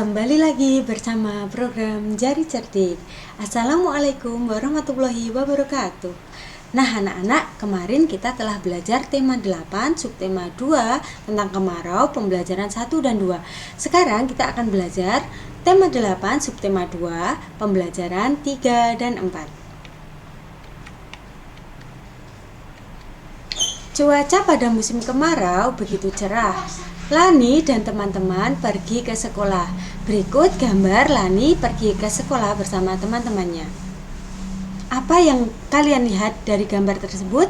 Kembali lagi bersama program Jari Cerdik. Assalamualaikum warahmatullahi wabarakatuh. Nah anak-anak, kemarin kita telah belajar tema 8, subtema 2 tentang kemarau, pembelajaran 1 dan 2. Sekarang kita akan belajar tema 8, subtema 2, pembelajaran 3 dan 4. Cuaca pada musim kemarau begitu cerah. Lani dan teman-teman pergi ke sekolah. Berikut gambar Lani pergi ke sekolah bersama teman-temannya. Apa yang kalian lihat dari gambar tersebut?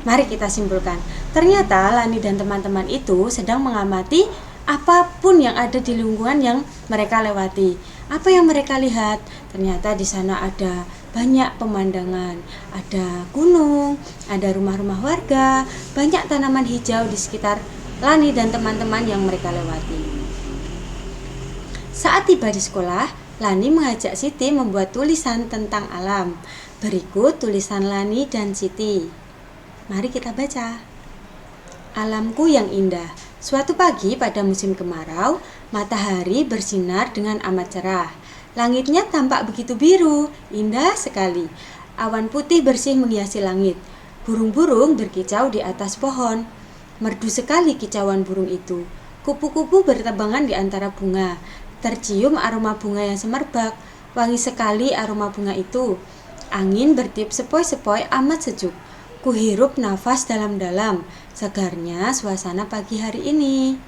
Mari kita simpulkan. Ternyata Lani dan teman-teman itu sedang mengamati apapun yang ada di lingkungan yang mereka lewati. Apa yang mereka lihat? Ternyata di sana ada banyak pemandangan, ada gunung, ada rumah-rumah warga, banyak tanaman hijau di sekitar Lani dan teman-teman yang mereka lewati. Saat tiba di sekolah, Lani mengajak Siti membuat tulisan tentang alam. Berikut tulisan Lani dan Siti. Mari kita baca. Alamku yang indah. Suatu pagi pada musim kemarau, matahari bersinar dengan amat cerah. Langitnya tampak begitu biru, indah sekali. Awan putih bersih menghiasi langit. Burung-burung berkicau di atas pohon. Merdu sekali kicauan burung itu. Kupu-kupu berterbangan di antara bunga. Tercium aroma bunga yang semerbak. Wangi sekali aroma bunga itu. Angin bertiup sepoi-sepoi amat sejuk. Kuhirup nafas dalam-dalam. Segarnya suasana pagi hari ini.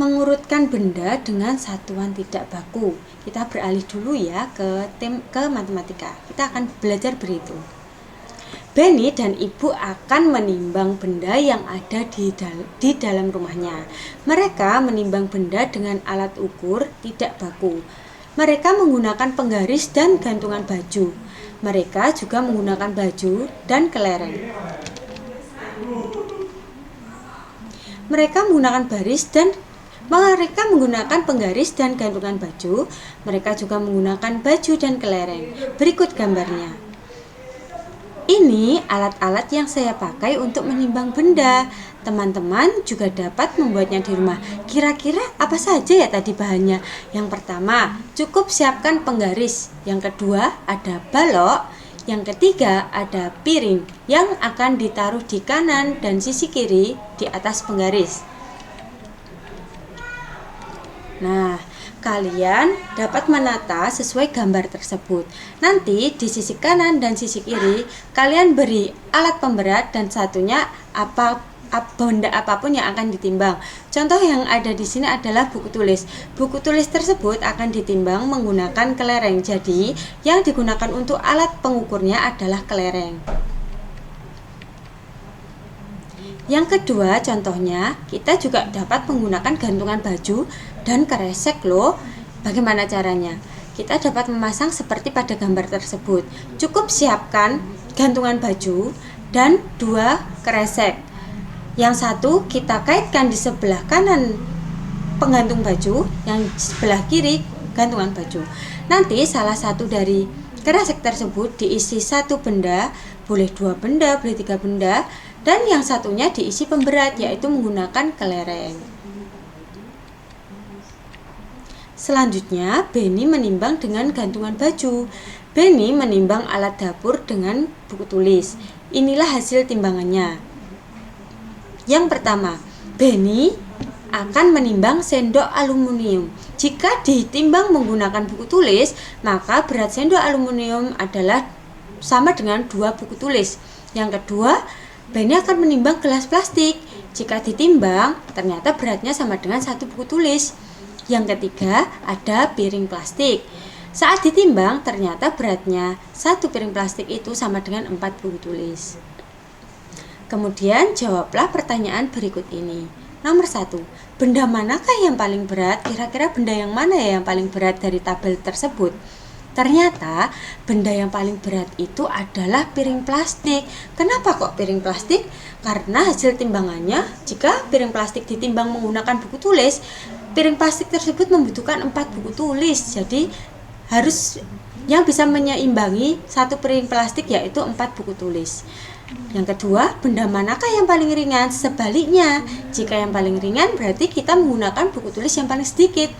Mengurutkan benda dengan satuan tidak baku. Kita beralih dulu ya ke matematika. Kita akan belajar berhitung. Benny dan ibu akan menimbang benda yang ada di dalam rumahnya. Mereka menimbang benda dengan alat ukur tidak baku. Mereka menggunakan penggaris dan gantungan baju. Mereka juga menggunakan baju dan kelereng. Mereka menggunakan penggaris dan gantungan baju. Mereka juga menggunakan baju dan kelereng. Berikut gambarnya. Ini alat-alat yang saya pakai untuk menimbang benda. Teman-teman juga dapat membuatnya di rumah. Kira-kira apa saja ya tadi bahannya? Yang pertama, cukup siapkan penggaris. Yang kedua, ada balok. Yang ketiga, ada piring yang akan ditaruh di kanan dan sisi kiri di atas penggaris. Nah, kalian dapat menata sesuai gambar tersebut. Nanti di sisi kanan dan sisi kiri kalian beri alat pemberat dan satunya benda apapun yang akan ditimbang. Contoh yang ada di sini adalah buku tulis. Buku tulis tersebut akan ditimbang menggunakan kelereng. Jadi, yang digunakan untuk alat pengukurnya adalah kelereng. Yang kedua, contohnya, kita juga dapat menggunakan gantungan baju dan kresek loh. Bagaimana caranya? Kita dapat memasang seperti pada gambar tersebut. Cukup siapkan gantungan baju dan 2 kresek. Yang satu kita kaitkan di sebelah kanan penggantung baju, yang sebelah kiri gantungan baju. Nanti salah satu dari kresek tersebut diisi 1 benda, boleh 2 benda, boleh 3 benda, dan yang satunya diisi pemberat, yaitu menggunakan kelereng. Selanjutnya, Benny menimbang dengan gantungan baju. Benny menimbang alat dapur dengan buku tulis. Inilah hasil timbangannya. Yang pertama, Benny akan menimbang sendok aluminium. Jika ditimbang menggunakan buku tulis, maka berat sendok aluminium adalah sama dengan 2 buku tulis. Yang kedua, Benny akan menimbang gelas plastik. Jika ditimbang, ternyata beratnya sama dengan 1 buku tulis. Yang ketiga, ada piring plastik. Saat ditimbang, ternyata beratnya 1 piring plastik itu sama dengan 4 buku tulis. Kemudian, jawablah pertanyaan berikut ini. Nomor 1, benda manakah yang paling berat? Kira-kira benda yang mana ya yang paling berat dari tabel tersebut? Ternyata benda yang paling berat itu adalah piring plastik. Kenapa kok piring plastik? Karena hasil timbangannya, jika piring plastik ditimbang menggunakan buku tulis, piring plastik tersebut membutuhkan 4 buku tulis. Jadi harus yang bisa menyeimbangi 1 piring plastik yaitu 4 buku tulis. Yang kedua, benda manakah yang paling ringan? Sebaliknya, jika yang paling ringan berarti kita menggunakan buku tulis yang paling sedikit.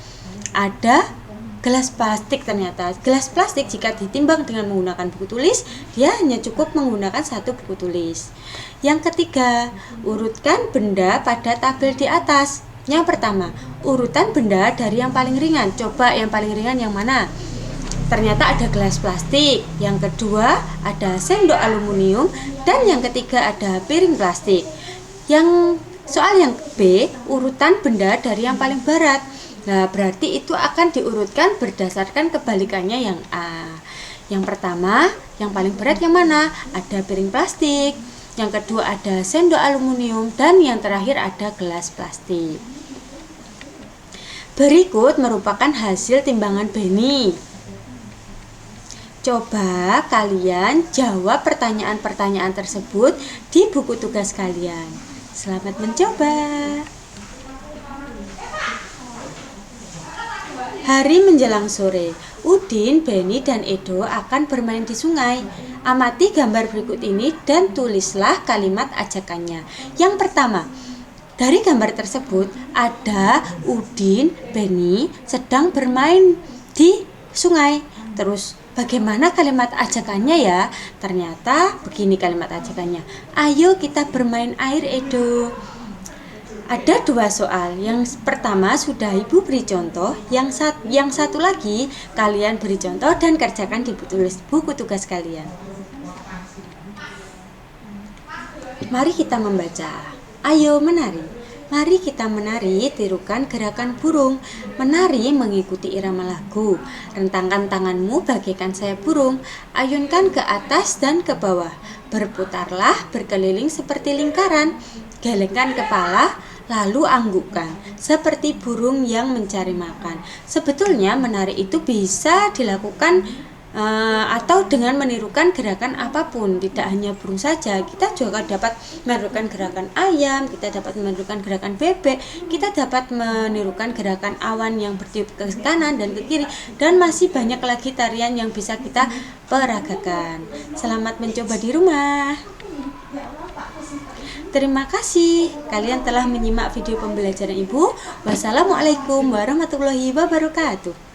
Ada gelas plastik ternyata. Gelas plastik jika ditimbang dengan menggunakan buku tulis, dia hanya cukup menggunakan satu buku tulis. Yang ketiga, urutkan benda pada tabel di atas. Yang pertama, urutan benda dari yang paling ringan. Coba yang paling ringan yang mana? Ternyata ada gelas plastik, yang kedua ada sendok aluminium, dan yang ketiga ada piring plastik. Soal yang B, urutan benda dari yang paling berat. Nah, berarti itu akan diurutkan berdasarkan kebalikannya yang A. Yang pertama, yang paling berat yang mana? Ada piring plastik, yang kedua ada sendok aluminium, dan yang terakhir ada gelas plastik. Berikut merupakan hasil timbangan Benny. Coba kalian jawab pertanyaan-pertanyaan tersebut di buku tugas kalian. Selamat mencoba. Hari menjelang sore, Udin, Benny, dan Edo akan bermain di sungai. Amati gambar berikut ini dan tulislah kalimat ajakannya. Yang pertama, dari gambar tersebut ada Udin, Benny sedang bermain di sungai. Terus bagaimana kalimat ajakannya ya? Ternyata begini kalimat ajakannya. Ayo kita bermain air, Edo. Ada dua soal. Yang pertama sudah Ibu beri contoh. Yang satu lagi kalian beri contoh dan kerjakan di buku tugas kalian. Mari kita membaca. Ayo menari. Mari kita menari, tirukan gerakan burung. Menari mengikuti irama lagu. Rentangkan tanganmu bagaikan sayap burung. Ayunkan ke atas dan ke bawah. Berputarlah berkeliling seperti lingkaran. Gelengkan kepala, lalu anggukkan seperti burung yang mencari makan. Sebetulnya menari itu bisa dilakukan atau dengan menirukan gerakan apapun, tidak hanya burung saja. Kita juga dapat menirukan gerakan ayam, kita dapat menirukan gerakan bebek, kita dapat menirukan gerakan awan yang bertiup ke kanan dan ke kiri, dan masih banyak lagi tarian yang bisa kita peragakan. Selamat mencoba di rumah. Terima kasih kalian telah menyimak video pembelajaran Ibu. Wassalamualaikum warahmatullahi wabarakatuh.